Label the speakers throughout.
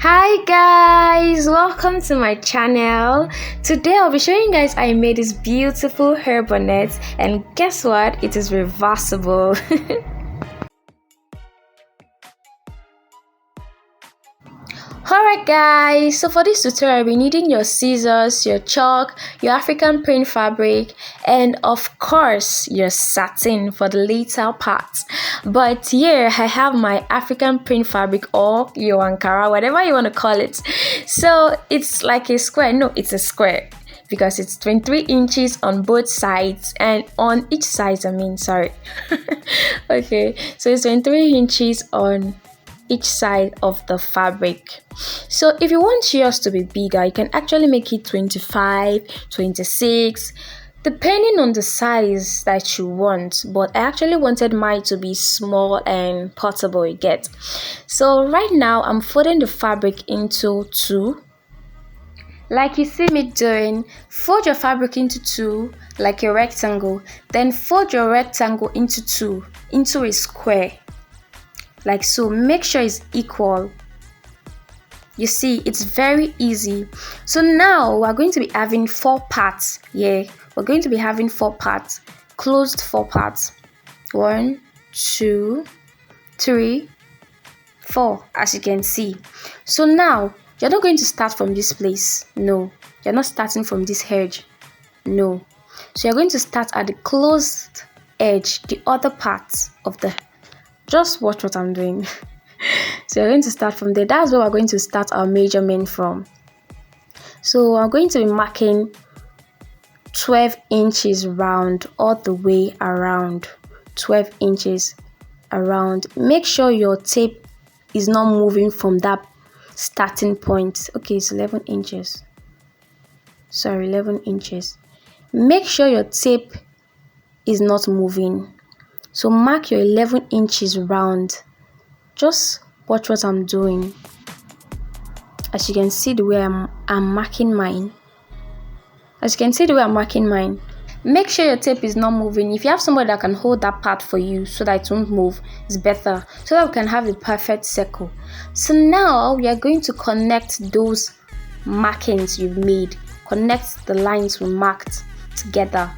Speaker 1: Hi guys, welcome to my channel. Today I'll be showing you guys I made this beautiful hair bonnet, and guess what, it is reversible. Alright guys, so for this tutorial I'll be needing your scissors, your chalk, your African print fabric, and of course your satin for the later part. But here I have my African print fabric, or your Ankara, whatever you want to call it. So it's like a square. No, it's a square because it's 23 inches on both sides, and on each side, okay, so it's 23 inches on each side of the fabric. So if you want yours to be bigger, you can actually make it 25, 26, depending on the size that you want. But I actually wanted mine to be small and portable, you get. So right now I'm folding the fabric into two, like you see me doing. Fold your fabric into two like a rectangle, then fold your rectangle into two into a square, like so. Make sure it's equal. You see, it's very easy. So now we're going to be having four parts. We're going to be having four parts, closed four parts. 1, 2, 3, 4, as you can see. So now you're not going to start from this place. No, you're not starting from this edge. No, so you're going to start at the closed edge, the other part of the, just watch what I'm doing. So we're going to start from there. That's where we're going to start our measurement from. So I'm going to be marking 12 inches round, all the way around. 12 inches around. Make sure your tape is not moving from that starting point. Okay, it's 11 inches. Sorry, 11 inches. Make sure your tape is not moving. So mark your 11 inches round. Just watch what I'm doing. As you can see the way I'm marking mine. Make sure your tape is not moving. If you have somebody that can hold that part for you so that it won't move, it's better, so that we can have the perfect circle. So now we are going to connect those markings you've made. Connect the lines we marked together.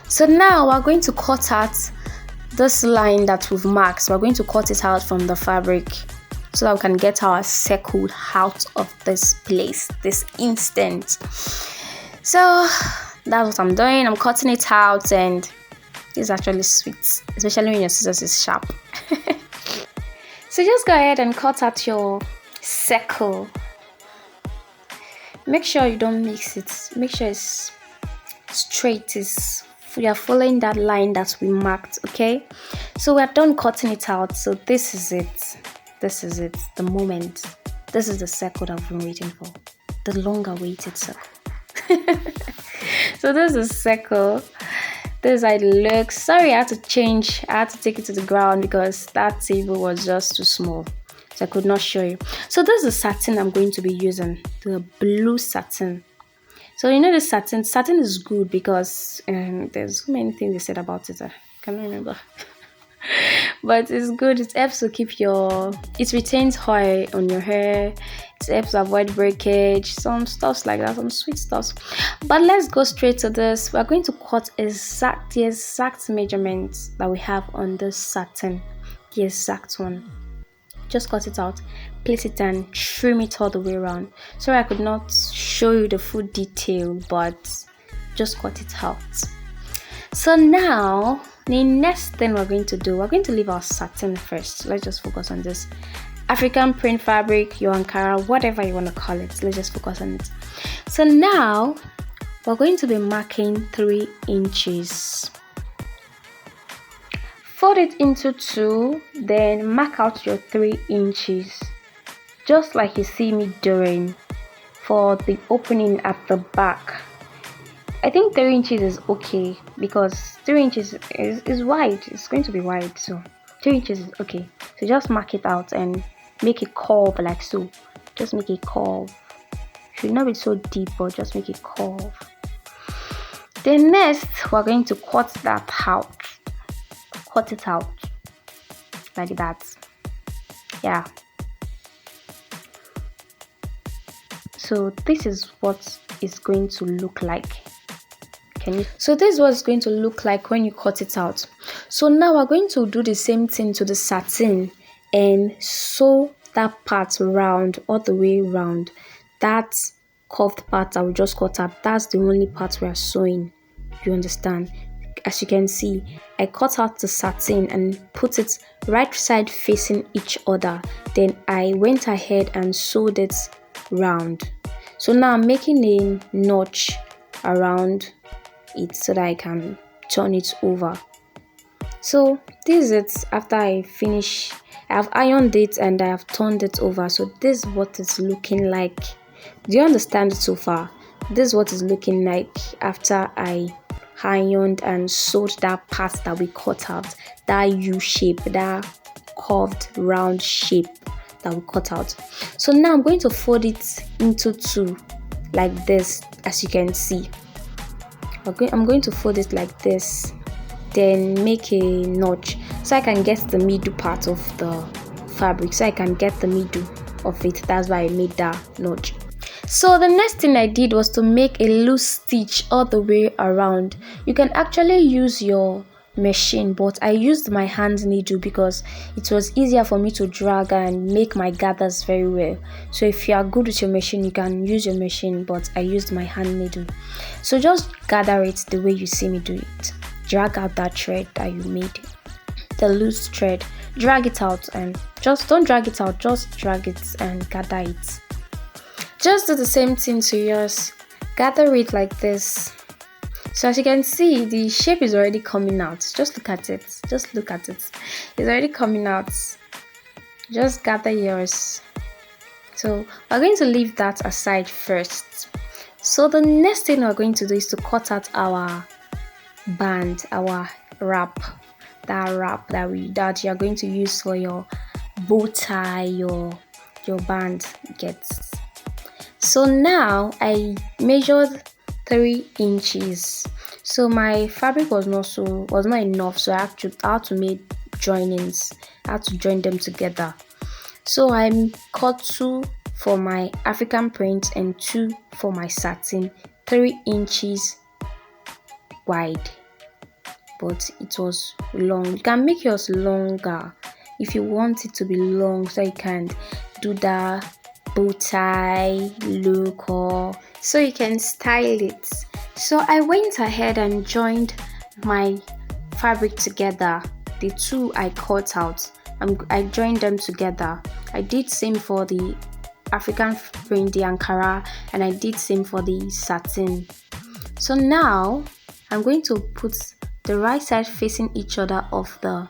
Speaker 1: So now we're going to cut out this line that we've marked. So we're going to cut it out from the fabric so that we can get our circle out of this place, this instant. So that's what I'm doing. I'm cutting it out, and it's actually sweet, especially when your scissors is sharp. So just go ahead and cut out your circle. Make sure you don't mix it. Make sure it's straight. We are following that line that we marked. Okay, so we're done cutting it out. So this is it, the moment. This is the circle that we've been waiting for, the long awaited circle. So this is a circle. This is how it looks. Sorry, I had to take it to the ground because that table was just too small, so I could not show you. So this is the satin I'm going to be using, the blue satin. So you know the satin is good because there's so many things they said about it. I can't remember. But it's good. It helps to keep it retains oil on your hair. It helps avoid breakage, some stuffs like that, some sweet stuffs. But let's go straight to this. We're going to cut the exact measurements that we have on this satin, the exact one. Just cut it out, place it, and trim it all the way around. Sorry, I could not show you the full detail, but just cut it out. So now the next thing we're going to do, we're going to leave our satin first. Let's just focus on this African print fabric, your Ankara, whatever you want to call it. Let's just focus on it. So now we're going to be marking 3 inches. Fold it into two, then mark out your 3 inches, just like you see me doing for the opening at the back. I think 3 inches is okay because 3 inches is wide. It's going to be wide, so 3 inches is okay. So just mark it out and make a curve like so. Just make a curve. Should not be so deep, but just make a curve. Then next, we're going to cut that out. Cut it out like that. Yeah. So this is what it's going to look like. So this is what it's going to look like when you cut it out. So now we're going to do the same thing to the satin and sew that part round, all the way round. That curved part I will just cut out, that's the only part we are sewing. You understand? As you can see, I cut out the satin and put it right side facing each other. Then I went ahead and sewed it round. So now I'm making a notch around it so that I can turn it over. So this is it. After I finish, I have ironed it and I have turned it over. So this is what it's looking like. Do you understand it so far? This is what it's looking like after I ironed and sewed that part that we cut out, that U shape, that curved round shape that we cut out. So now I'm going to fold it into two like this, as you can see. I'm going to fold it like this, then make a notch so I can get the middle part of the fabric, so I can get the middle of it. That's why I made that notch. So the next thing I did was to make a loose stitch all the way around. You can actually use your machine, but I used my hand needle because it was easier for me to drag and make my gathers very well. So if you are good with your machine, you can use your machine, but I used my hand needle. So just gather it the way you see me do it. Drag out that thread that you made, the loose thread, drag it out, and just don't drag it out, just drag it and gather it. Just do the same thing to yours. Gather it like this. So as you can see, the shape is already coming out. Just look at it. Just look at it. It's already coming out. Just gather yours. So we're going to leave that aside first. So the next thing we're going to do is to cut out our band, our wrap. That wrap that you are going to use for your bow tie, your band gets. So now I measured 3 inches. So my fabric was not enough, so I had to make joinings. I had to join them together. So I cut 2 for my African print and 2 for my satin, 3 inches wide. But it was long. You can make yours longer if you want it to be long, so you can do that bow tie look, or so you can style it. So I went ahead and joined my fabric together. The 2 I cut out, I joined them together. I did same for the African print, the Ankara, and I did same for the satin. So now I'm going to put the right side facing each other of the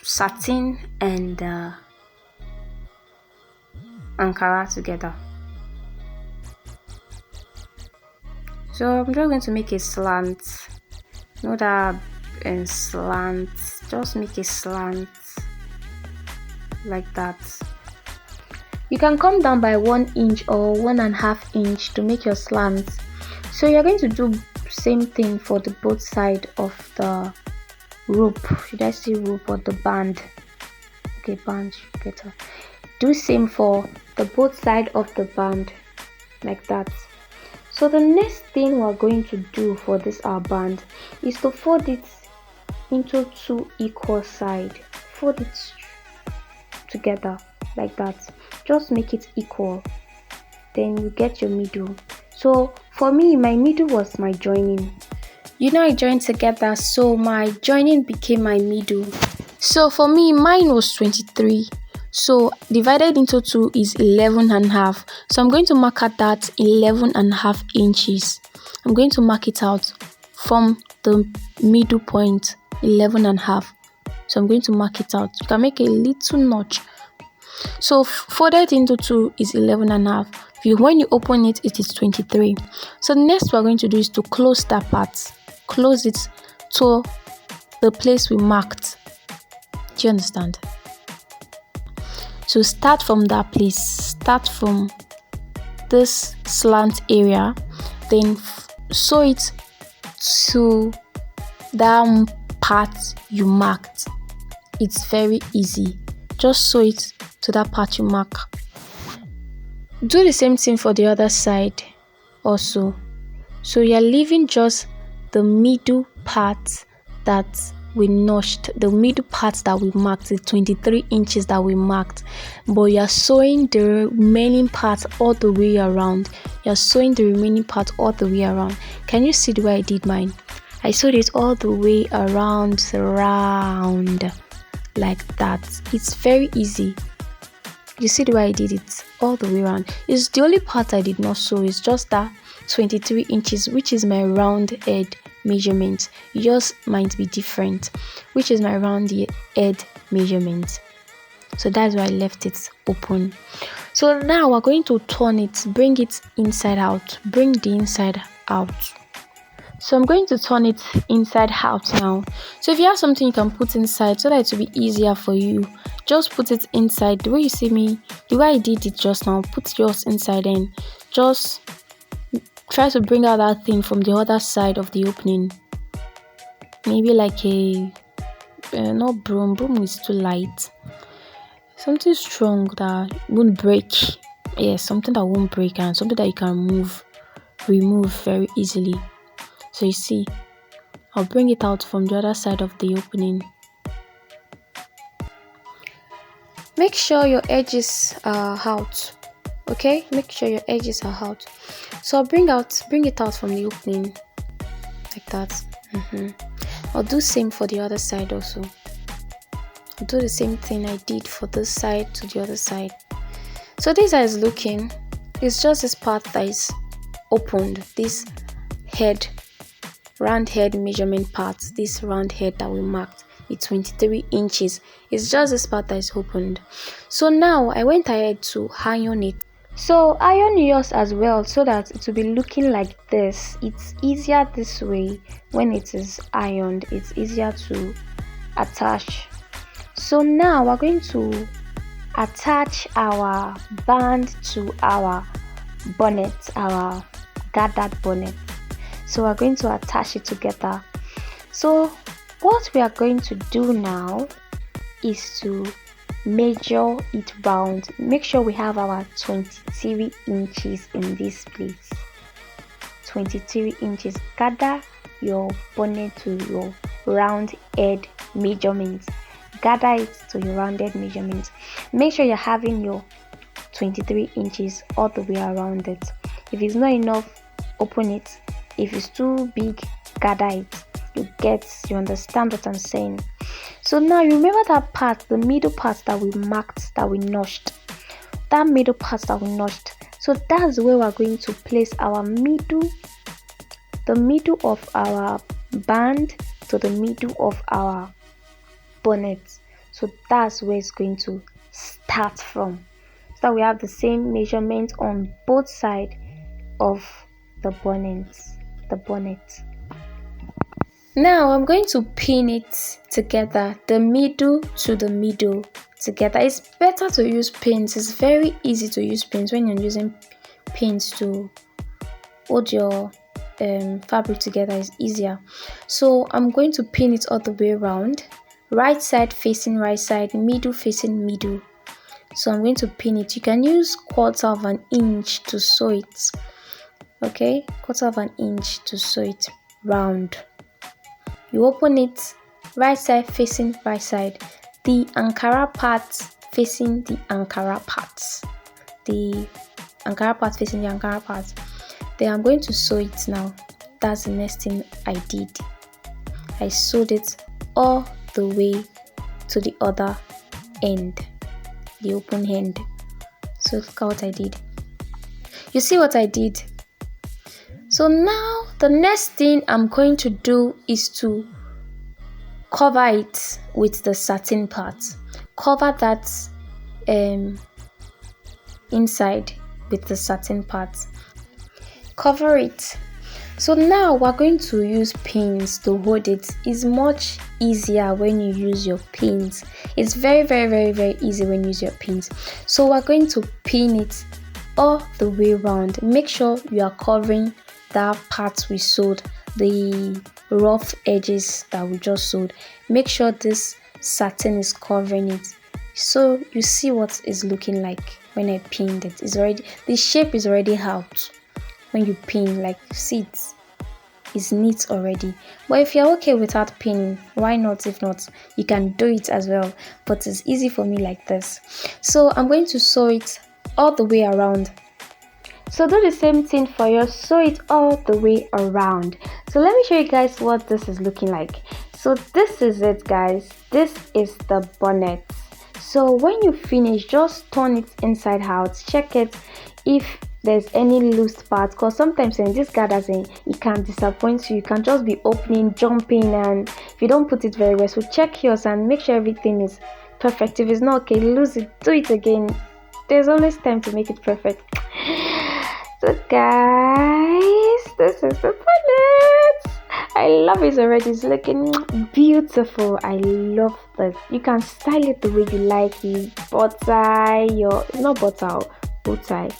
Speaker 1: satin and the Ankara together. So I'm just going to make a slant. Not that slant, just make a slant like that. You can come down by 1 inch or 1.5 inch to make your slant. So you're going to do same thing for the both side of the rope. Should I say rope or the band? Okay, band better. Do same for the both side of the band like that. So the next thing we're going to do for this our band is to fold it into 2 equal sides. Fold it together like that. Just make it equal, then you get your middle. So for me, my middle was my joining. I joined together, so my joining became my middle. So for me, mine was 23. So divided into 2 is 11.5. So I'm going to mark out that 11.5 inches. I'm going to mark it out from the middle point, 11.5. So I'm going to mark it out. You can make a little notch. So folded into 2 is 11.5. When you open it, it is 23. So the next we're going to do is to close that part. Close it to the place we marked. Do you understand? So start from that place. Start from this slant area, then sew it to that part you marked. It's very easy. Just sew it to that part you mark. Do the same thing for the other side also. So you're leaving just the middle part that we notched, the middle part that we marked, the 23 inches that we marked, but you're sewing the remaining part all the way around. You're sewing the remaining part all the way around. Can you see the way I did mine? I sewed it all the way around like that. It's very easy. You see the way I did it all the way around. It's the only part I did not sew. It's just that 23 inches, which is my round head measurement. Yours might be different, which is my round head measurement. So that's why I left it open. So now we're going to turn it, bring it inside out, bring the inside out. So I'm going to turn it inside out now. So if you have something you can put inside so that it will be easier for you, just put it inside. The way you see me, the way I did it just now, put yours inside and just try to bring out that thing from the other side of the opening. Maybe like a, not broom. Broom is too light. Something strong that won't break. Yeah, something that won't break and something that you can remove very easily. So you see, I'll bring it out from the other side of the opening. Make sure your edges are out. Okay, make sure your edges are out. So I'll bring it out from the opening like that. I'll do same for the other side also. I'll do the same thing I did for this side to the other side. So this is looking, it's just this part that is opened, this head, round head measurement part, this round head that we marked, the 23 inches. It's just this part that is opened. So now I went ahead to iron it. So iron yours as well so that it will be looking like this. It's easier this way. When it is ironed, it's easier to attach. So now we're going to attach our band to our bonnet, our gathered bonnet. So we're going to attach it together. So what we are going to do now is to measure it round. Make sure we have our 23 inches in this place. 23 inches. Gather your bonnet to your round head measurement. Gather it to your rounded measurement. Make sure you're having your 23 inches all the way around it. If it's not enough, open it. If it's too big, gather it. You understand what I'm saying? So now you remember that part, the middle part that we marked, that we notched. That middle part that we notched. So that's where we're going to place our middle, the middle of our band to the middle of our bonnet. So that's where it's going to start from. So we have the same measurement on both sides of the bonnet. Now I'm going to pin it together, the middle to the middle together. It's better to use pins. It's very easy to use pins when you're using pins to hold your fabric together. Is easier. So I'm going to pin it all the way around, right side facing right side, middle facing middle. So I'm going to pin it. You can use 1/4 of an inch to sew it. Okay, 1/4 of an inch to sew it round. You open it, right side facing right side, the Ankara part facing the Ankara part, the Ankara part facing the Ankara part. Then I'm going to sew it now. That's the next thing I did. I sewed it all the way to the other end, the open end. So look at what I did. You see what I did? So now the next thing I'm going to do is to cover it with the satin part. Cover that inside with the satin part. Cover it. So now we're going to use pins to hold it. It's much easier when you use your pins. It's very, very, very, very easy when you use your pins. So we're going to pin it all the way around. Make sure you are covering that part we sewed, the rough edges that we just sewed. Make sure this satin is covering it. So you see what is looking like when I pinned it. It's already, the shape is already out when you pin, like see it is neat already. But if you're okay without pinning, why not? If not, you can do it as well, but it's easy for me like this. So I'm going to sew it all the way around. So do the same thing for yours, sew it all the way around. So let me show you guys what this is looking like. So this is it, guys. This is the bonnet. So when you finish, just turn it inside out, check it if there's any loose part, because sometimes in this garden it can disappoint you. You can just be opening, jumping, and if you don't put it very well, so check yours and make sure everything is perfect. If it's not okay, lose it, do it again. There's always time to make it perfect. So guys, this is the bonnet. I love it already. It's looking beautiful. I love this. You can style it the way you like it. Butter your, it's not butter, bow tie.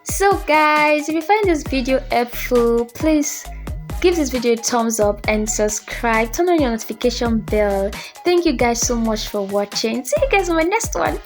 Speaker 1: So guys, if you find this video helpful, please give this video a thumbs up and subscribe. Turn on your notification bell. Thank you guys so much for watching. See you guys in my next one.